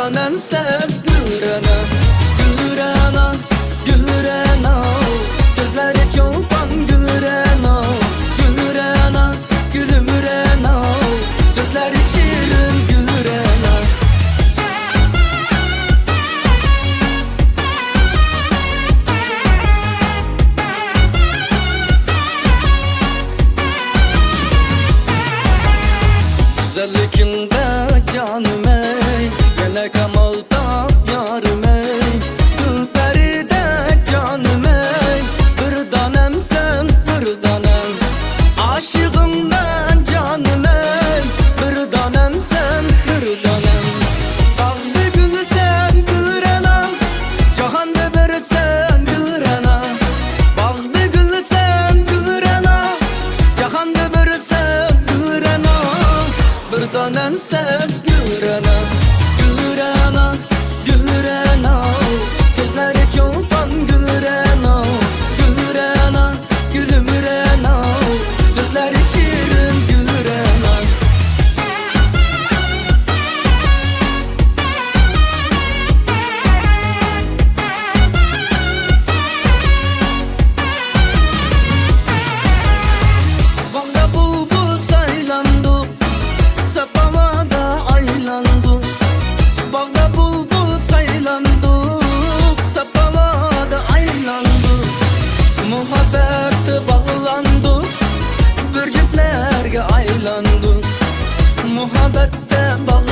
tanem sev Gülrana, Gülrana, Gülrana. Gözleri çolpan Gülrana, Gülrana, Gülümrana. Sözleri şirin Gülrana. Güzellikinde canım ey, gene kemalda yarım ey. Gülperide canım ey, bir tanem sen, bir tanem. Aşığım ben canım ey, bir tanem sen, bir tanem. Bağlı gülü sen Gülrana, cahanda bir sen Gülrana. Bağlı gülü sen Gülrana, cahanda bir sen Gülrana. Bir tanem sev Gülrana, Gülrana, Gülrana. Gözleri çolpan Gülrana, Gülrana, Gülümrana. Sözleri şirin Gülrana. Bağda bulbul saylandı, sapamada aylandı. Bağda bulbul saylandı, sapamada aylandı. Muhabbette bağlandı, bürcüklerge aylandı. Muhabbette bağlandı.